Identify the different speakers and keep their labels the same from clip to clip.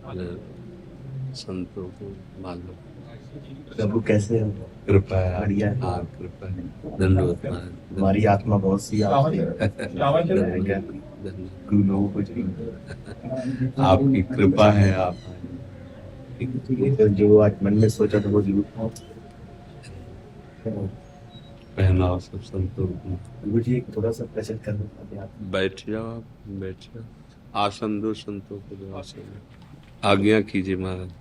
Speaker 1: संतों को मालूम।
Speaker 2: प्रभु कैसे हो?
Speaker 1: कृपा है
Speaker 2: बढ़िया
Speaker 1: आपकी।
Speaker 2: है।
Speaker 1: हाँ, कृपा है। दंडवत महाराज,
Speaker 2: हमारी
Speaker 1: दंडवत।
Speaker 2: आत्मा बहुत सी आपसे
Speaker 1: दंडवत,
Speaker 2: क्या
Speaker 1: दंडवत।
Speaker 2: गुरु लोगों को चाहिए।
Speaker 1: आपकी कृपा है, आप आए।
Speaker 2: ये तो जो आज मन में सोचा था वो जरूर।
Speaker 1: पहनाओ सब संतों को।
Speaker 2: प्रभु जी एक थोड़ा सा प्रश्न करना चाहते हैं आप।
Speaker 1: बैठ जाओ आप, बैठ जाओ। आसन दो संतों को, दो आसन दो। आज्ञा कीजिए महाराज।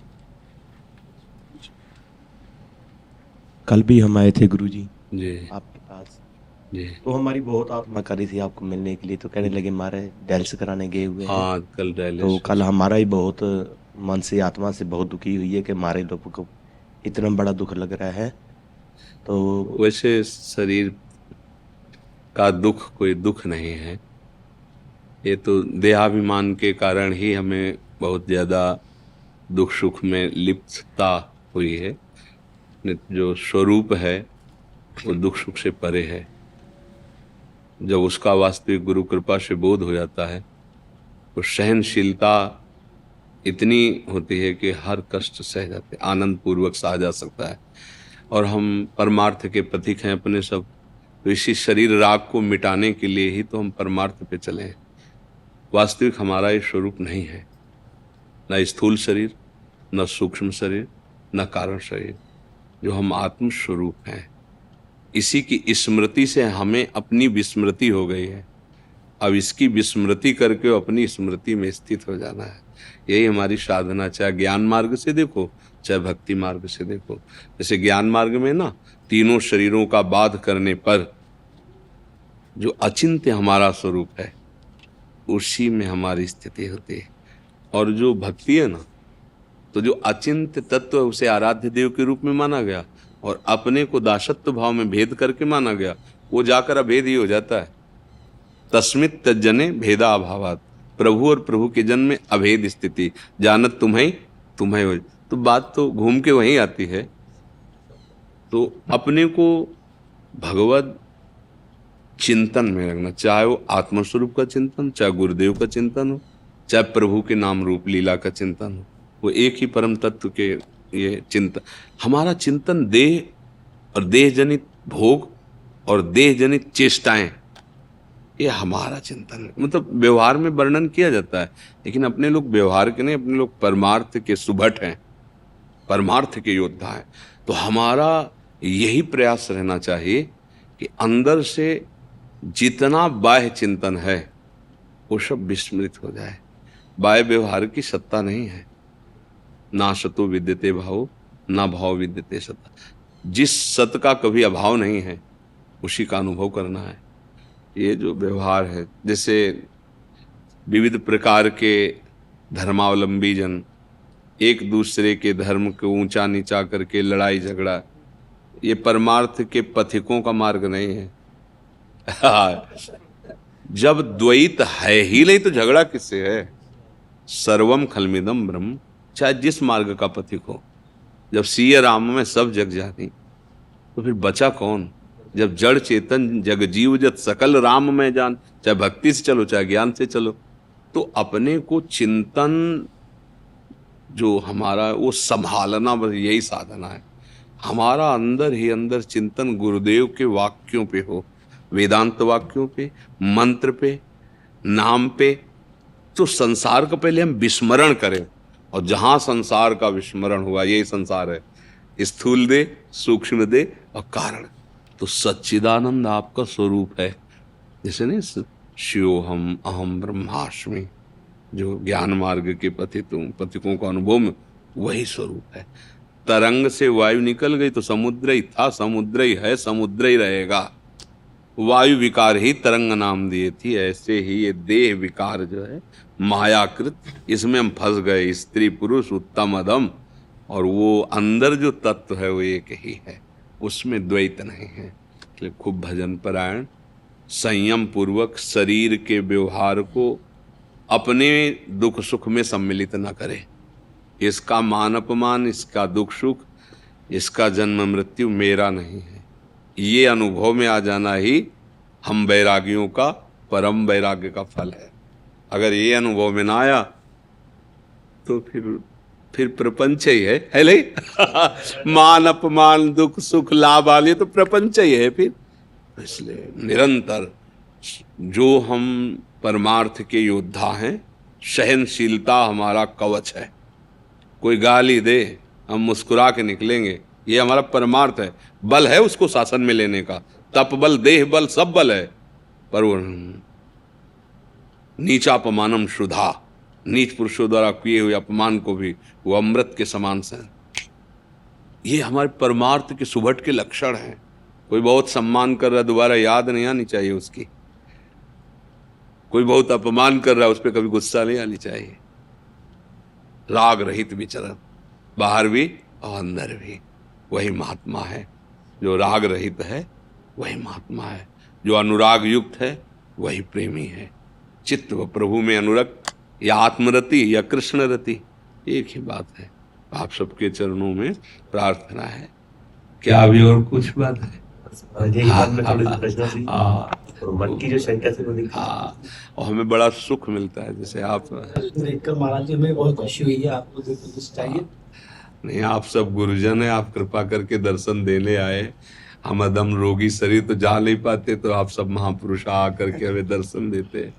Speaker 2: कल भी हम आए थे गुरु जी
Speaker 1: जी।
Speaker 2: आपके पास।
Speaker 1: जी।
Speaker 2: तो हमारी बहुत आत्मा कर रही थी आपको मिलने के लिए, तो कहने लगे हमारे डायलिसिस कराने गए हुए हैं।
Speaker 1: हाँ, कल
Speaker 2: तो
Speaker 1: डायलिसिस।
Speaker 2: कल हमारा ही बहुत मन से आत्मा से बहुत दुखी हुई है कि हमारे लोगों को इतना बड़ा दुख लग रहा है। तो
Speaker 1: वैसे शरीर का दुख कोई दुख नहीं है। ये तो देहाभिमान के कारण ही हमें बहुत ज्यादा दुख सुख में लिप्तता हुई है। जो स्वरूप है वो दुख सुख से परे है। जब उसका वास्तविक गुरु कृपा से बोध हो जाता है तो सहनशीलता इतनी होती है कि हर कष्ट सह जाते, आनंद पूर्वक सहा जा सकता है। और हम परमार्थ के प्रतीक हैं अपने सब। तो इसी शरीर राग को मिटाने के लिए ही तो हम परमार्थ पे चले हैं। वास्तविक हमारा ये स्वरूप नहीं है, न स्थूल शरीर, न सूक्ष्म शरीर, न कारण शरीर। जो हम आत्म स्वरूप हैं, इसी की स्मृति से हमें अपनी विस्मृति हो गई है। अब इसकी विस्मृति करके अपनी स्मृति में स्थित हो जाना है। यही हमारी साधना, चाहे ज्ञान मार्ग से देखो चाहे भक्ति मार्ग से देखो। जैसे ज्ञान मार्ग में ना, तीनों शरीरों का बाध करने पर जो अचिंत्य हमारा स्वरूप है उसी में हमारी स्थिति होती है। और जो भक्ति है ना, तो जो अचिंत्य तत्व है उसे आराध्य देव के रूप में माना गया और अपने को दासत्व भाव में भेद करके माना गया, वो जाकर अभेद ही हो जाता है। तस्मित तज्जने भेदा अभावात। प्रभु और प्रभु के जन में अभेद स्थिति, जानत तुम्हें तुम्हें हो। तो बात तो घूम के वहीं आती है। तो अपने को भगवत चिंतन में रखना, चाहे वो आत्मस्वरूप का चिंतन, चाहे गुरुदेव का चिंतन हो, चाहे प्रभु के नाम रूप लीला का चिंतन हो, वो एक ही परम तत्व के ये चिंतन। हमारा चिंतन देह और देह जनित भोग और देह जनित चेष्टाएं, ये हमारा चिंतन है। मतलब व्यवहार में वर्णन किया जाता है, लेकिन अपने लोग व्यवहार के नहीं, अपने लोग परमार्थ के सुभट हैं, परमार्थ के योद्धा हैं। तो हमारा यही प्रयास रहना चाहिए कि अंदर से जितना बाह्य चिंतन है वो सब विस्मृत हो जाए। बाह्य व्यवहार की सत्ता नहीं है। ना सतो विद्यते भाव, ना भाव विद्यते सत्ता। जिस सत का कभी अभाव नहीं है उसी का अनुभव करना है। ये जो व्यवहार है, जैसे विविध प्रकार के धर्मावलंबी जन एक दूसरे के धर्म को ऊंचा नीचा करके लड़ाई झगड़ा, ये परमार्थ के पथिकों का मार्ग नहीं है। जब द्वैत है ही नहीं तो झगड़ा किससे है? सर्वम खलमिदम ब्रह्म। चाहे जिस मार्ग का पथिक हो, जब सिय राम में सब जग जानी तो फिर बचा कौन? जब जड़ चेतन जग जीव जत सकल राम में जान। चाहे भक्ति से चलो चाहे ज्ञान से चलो। तो अपने को चिंतन जो हमारा वो संभालना, बस यही साधना है हमारा। अंदर ही अंदर चिंतन गुरुदेव के वाक्यों पे हो, वेदांत वाक्यों पे, मंत्र पे, नाम पे। तो संसार का पहले हम विस्मरण करें, और जहां संसार का विस्मरण हुआ, यही संसार है, स्थूल दे, सूक्ष्म दे और कारण। तो सच्चिदानंद आपका स्वरूप है। जैसे नहीं, शिवोहम अहम ब्रह्मास्मि, जो ज्ञान मार्ग के पथिकों का अनुभव में वही स्वरूप है। तरंग से वायु निकल गई तो समुद्र ही था, समुद्र ही है, समुद्र ही रहेगा। वायु विकार ही तरंग नाम दिए थी। ऐसे ही ये देह विकार जो है मायाकृत, इसमें हम फंस गए, स्त्री पुरुष उत्तम अधम। और वो अंदर जो तत्व है वो एक ही है, उसमें द्वैत नहीं है। इसलिए खूब भजन परायण, संयम पूर्वक शरीर के व्यवहार को अपने दुख सुख में सम्मिलित न करें। इसका मान अपमान, इसका दुख सुख, इसका जन्म मृत्यु मेरा नहीं है, ये अनुभव में आ जाना ही हम वैरागियों का परम वैराग्य का फल है। अगर ये अनुभव में ना आया तो फिर प्रपंच ही है नहीं? मान अपमान दुख सुख लाभ आलिए तो प्रपंच ही है फिर। इसलिए निरंतर जो हम परमार्थ के योद्धा हैं, सहनशीलता हमारा कवच है। कोई गाली दे हम मुस्कुरा के निकलेंगे, ये हमारा परमार्थ है। बल है उसको शासन में लेने का, तप बल देह बल सब बल है, पर वो नीचापमानम शुद्धा, नीच पुरुषों द्वारा किए हुए अपमान को भी वो अमृत के समान से, ये हमारे परमार्थ के सुभट के लक्षण हैं। कोई बहुत सम्मान कर रहा है, दोबारा याद नहीं आनी चाहिए उसकी। कोई बहुत अपमान कर रहा है, उस पर कभी गुस्सा नहीं आनी चाहिए। राग रहित विचरण, बाहर भी और अंदर भी, वही महात्मा है। जो राग रहित है वही महात्मा है, जो अनुराग युक्त है वही प्रेमी है। चित्त व प्रभु में अनुरक्त, या आत्मरति या कृष्ण रति, एक ही बात है। आप सबके चरणों में प्रार्थना है। क्या अभी और कुछ बात है?
Speaker 2: मन की जो शंका से
Speaker 1: और हमें बड़ा सुख मिलता है जैसे आप
Speaker 3: देखकर महाराज जी हमें बहुत खुशी हुई है। आपको कुछ चाहिए?
Speaker 1: नहीं, आप सब गुरुजन है, आप कृपा करके दर्शन देने आए। हम अदम रोगी शरीर तो जा नहीं पाते, तो आप सब महापुरुष आ करके हमें दर्शन देते हैं।